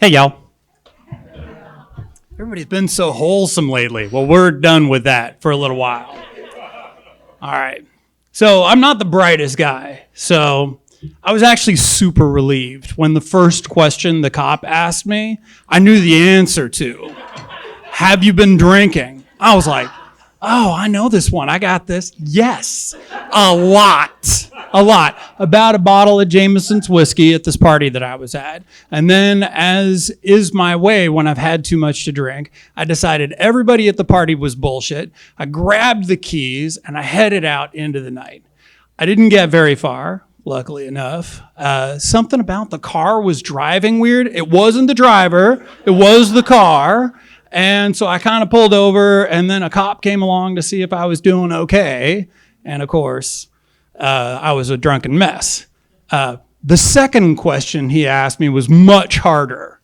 Hey, y'all. Everybody's been so wholesome lately. Well, we're done with that for a little while. All right. So I'm not the brightest guy. So I was actually super relieved when the first question the cop asked me, I knew the answer to. Have you been drinking? I was like, oh, I know this one. I got this. Yes. A lot. About a bottle of Jameson's whiskey at this party that I was at. And then, as is my way when I've had too much to drink, I decided everybody at the party was bullshit. I grabbed the keys and I headed out into the night. I didn't get very far, luckily enough. Something about the car was driving weird. It wasn't the driver. It was the car. And so I kind of pulled over, and then a cop came along to see if I was doing okay. And of course, I was a drunken mess. The second question he asked me was much harder.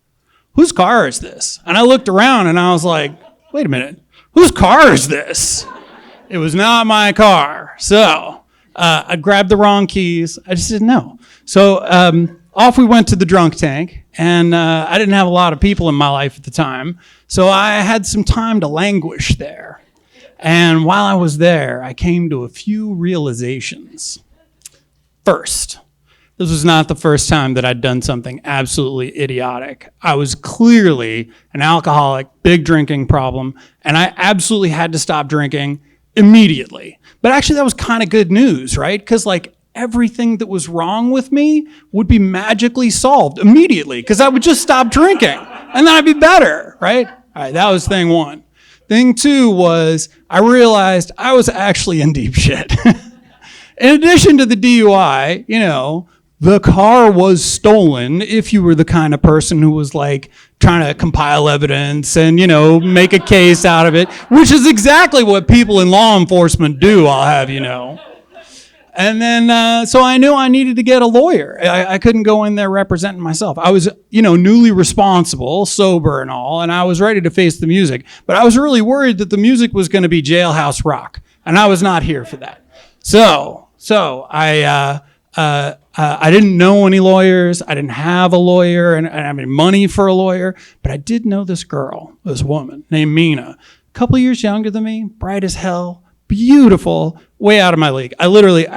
Whose car is this? And I looked around and I was like, wait a minute, whose car is this? It was not my car. So I grabbed the wrong keys. I just didn't know. So off we went to the drunk tank, and I didn't have a lot of people in my life at the time. So I had some time to languish there. And while I was there, I came to a few realizations. First, this was not the first time that I'd done something absolutely idiotic. I was clearly an alcoholic, big drinking problem, and I absolutely had to stop drinking immediately. But actually, that was kind of good news, right? Because everything that was wrong with me would be magically solved immediately because I would just stop drinking and then I'd be better, right? All right, that was thing one. Thing two was I realized I was actually in deep shit. In addition to the DUI, the car was stolen if you were the kind of person who was trying to compile evidence and, make a case out of it, which is exactly what people in law enforcement do, I'll have you know. And then, so I knew I needed to get a lawyer. I couldn't go in there representing myself. I was, newly responsible, sober and all, and I was ready to face the music. But I was really worried that the music was going to be jailhouse rock, and I was not here for that. So I didn't know any lawyers. I didn't have a lawyer, and I didn't have any money for a lawyer. But I did know this woman named Mina, a couple years younger than me, bright as hell, beautiful, way out of my league. I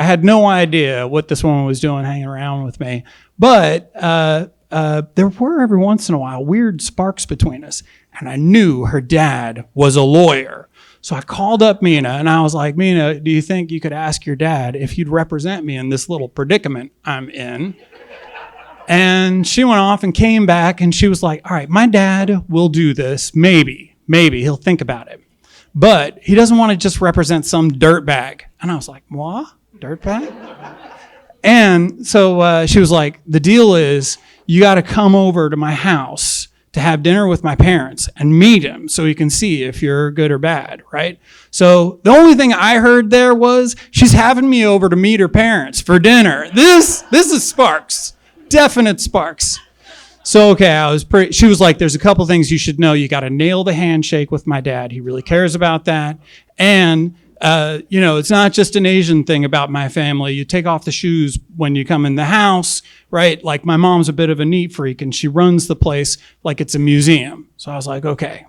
had no idea what this woman was doing hanging around with me. But there were every once in a while weird sparks between us. And I knew her dad was a lawyer. So I called up Mina and I was like, Mina, do you think you could ask your dad if he'd represent me in this little predicament I'm in? And she went off and came back and she was like, all right, my dad will do this. Maybe he'll think about it. But he doesn't want to just represent some dirtbag. And I was like, what? Dirtbag? And so she was like, the deal is you got to come over to my house to have dinner with my parents and meet him so he can see if you're good or bad, right? So the only thing I heard there was she's having me over to meet her parents for dinner. This is sparks, definite sparks. So, okay, she was like, there's a couple things you should know. You got to nail the handshake with my dad. He really cares about that. And, it's not just an Asian thing about my family. You take off the shoes when you come in the house, right? Like my mom's a bit of a neat freak and she runs the place like it's a museum. So I was like, okay,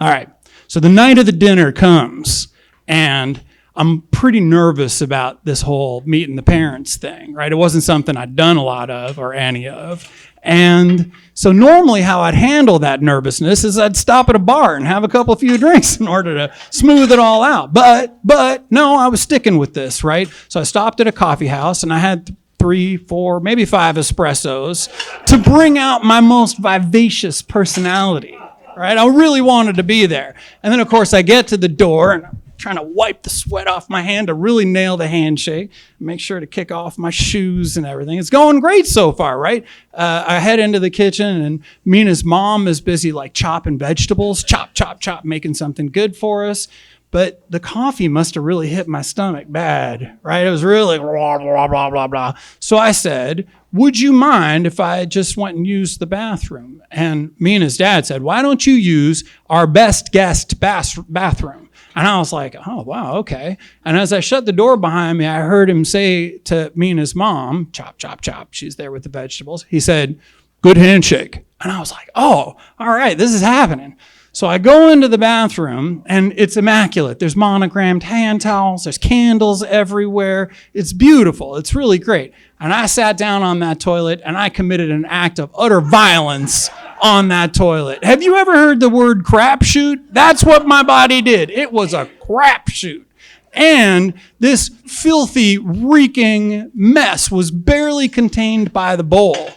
all right. So the night of the dinner comes and I'm pretty nervous about this whole meeting the parents thing, right? It wasn't something I'd done a lot of or any of. And so normally how I'd handle that nervousness is I'd stop at a bar and have a few drinks in order to smooth it all out. But no, I was sticking with this, right? So I stopped at a coffee house and I had 3, 4, maybe 5 espressos to bring out my most vivacious personality, right? I really wanted to be there. And then of course I get to the door and I'm trying to wipe the sweat off my hand to really nail the handshake, make sure to kick off my shoes and everything. It's going great so far, right? I head into the kitchen and Mina's mom is busy chopping vegetables, chop, making something good for us. But the coffee must have really hit my stomach bad, right? It was really blah, blah, blah, blah, blah. So I said, would you mind if I just went and used the bathroom? And Mina's dad said, why don't you use our best guest bathroom? And I was like, oh, wow, okay. And as I shut the door behind me, I heard him say to Mina's mom, chop, chop, chop. She's there with the vegetables. He said, good handshake. And I was like, oh, all right, this is happening. So I go into the bathroom, and it's immaculate. There's monogrammed hand towels. There's candles everywhere. It's beautiful. It's really great. And I sat down on that toilet, and I committed an act of utter violence on that toilet. Have you ever heard the word crapshoot? That's what my body did. It was a crapshoot. And this filthy, reeking mess was barely contained by the bowl.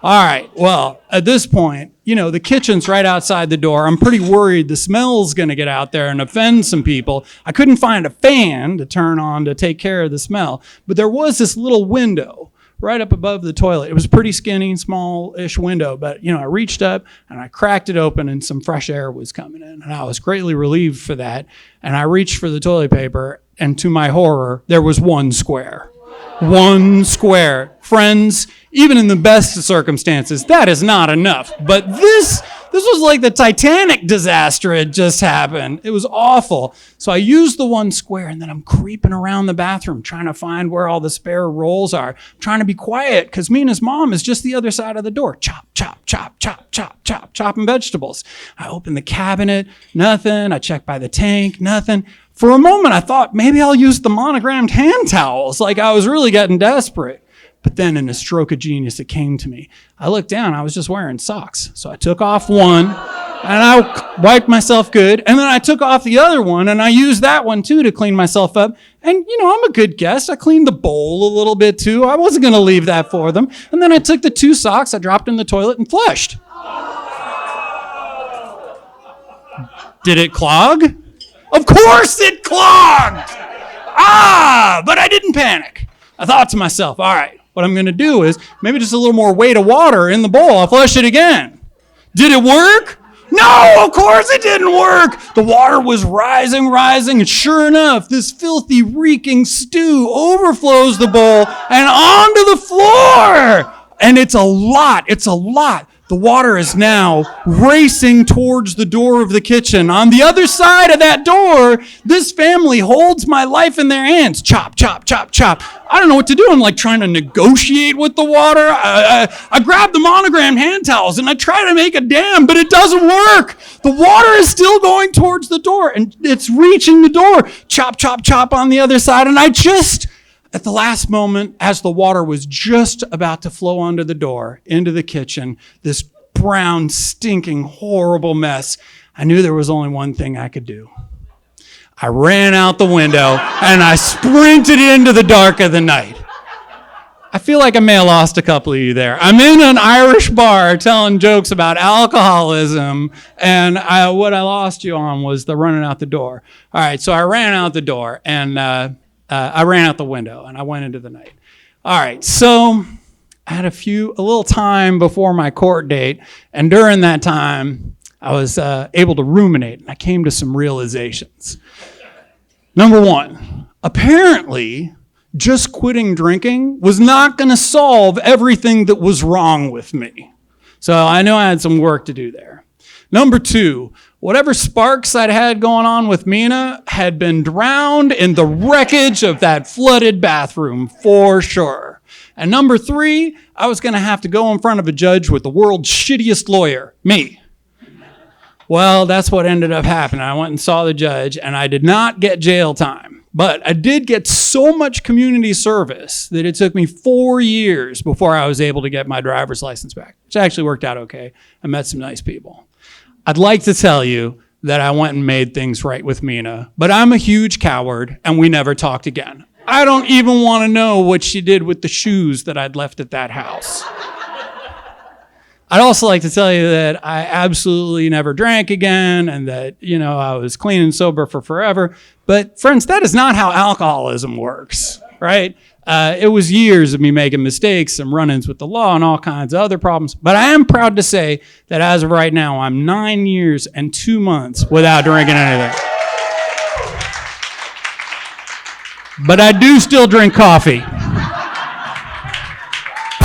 All right, well, at this point, the kitchen's right outside the door. I'm pretty worried the smell's going to get out there and offend some people. I couldn't find a fan to turn on to take care of the smell, but there was this little window right up above the toilet. It was a pretty skinny, small-ish window, but, I reached up and I cracked it open and some fresh air was coming in, and I was greatly relieved for that. And I reached for the toilet paper, and to my horror, there was one square. One square. Friends, even in the best of circumstances, that is not enough. But this was like the Titanic disaster had just happened. It was awful. So I used the one square, and then I'm creeping around the bathroom trying to find where all the spare rolls are. I'm trying to be quiet because Mina's mom is just the other side of the door. Chop, chop, chop, chop, chop, chop, chopping vegetables. I open the cabinet, nothing. I check by the tank, nothing. For a moment, I thought maybe I'll use the monogrammed hand towels. Like I was really getting desperate. But then in a stroke of genius, it came to me. I looked down, I was just wearing socks. So I took off one, and I wiped myself good. And then I took off the other one, and I used that one too to clean myself up. And, I'm a good guest. I cleaned the bowl a little bit too. I wasn't going to leave that for them. And then I took the 2 socks, I dropped in the toilet and flushed. Did it clog? Of course it clogged! But I didn't panic. I thought to myself, all right, what I'm going to do is maybe just a little more weight of water in the bowl. I'll flush it again. Did it work? No, of course it didn't work. The water was rising, and sure enough, this filthy, reeking stew overflows the bowl and onto the floor. And it's a lot. The water is now racing towards the door of the kitchen. On the other side of that door, this family holds my life in their hands. Chop, chop, chop, chop. I don't know what to do. I'm like trying to negotiate with the water. I grab the monogrammed hand towels and I try to make a dam, but it doesn't work. The water is still going towards the door and it's reaching the door. Chop, chop, chop on the other side. And at the last moment, as the water was just about to flow under the door, into the kitchen, this brown, stinking, horrible mess, I knew there was only one thing I could do. I ran out the window and I sprinted into the dark of the night. I feel like I may have lost a couple of you there. I'm in an Irish bar telling jokes about alcoholism, and what I lost you on was the running out the door. All right, so I ran out the door, and I ran out the window and I went into the night. All right, so I had a little time before my court date, and during that time, I was able to ruminate, and I came to some realizations. Number one, apparently, just quitting drinking was not going to solve everything that was wrong with me. So I knew I had some work to do there. Number two, whatever sparks I'd had going on with Mina had been drowned in the wreckage of that flooded bathroom for sure. And number three, I was going to have to go in front of a judge with the world's shittiest lawyer, me. Well, that's what ended up happening. I went and saw the judge, and I did not get jail time. But I did get so much community service that it took me 4 years before I was able to get my driver's license back, which actually worked out okay. I met some nice people. I'd like to tell you that I went and made things right with Mina, but I'm a huge coward, and we never talked again. I don't even want to know what she did with the shoes that I'd left at that house. I'd also like to tell you that I absolutely never drank again and that, I was clean and sober for forever. But friends, that is not how alcoholism works, right? It was years of me making mistakes and run-ins with the law and all kinds of other problems. But I am proud to say that as of right now, I'm 9 years and 2 months without drinking anything. But I do still drink coffee.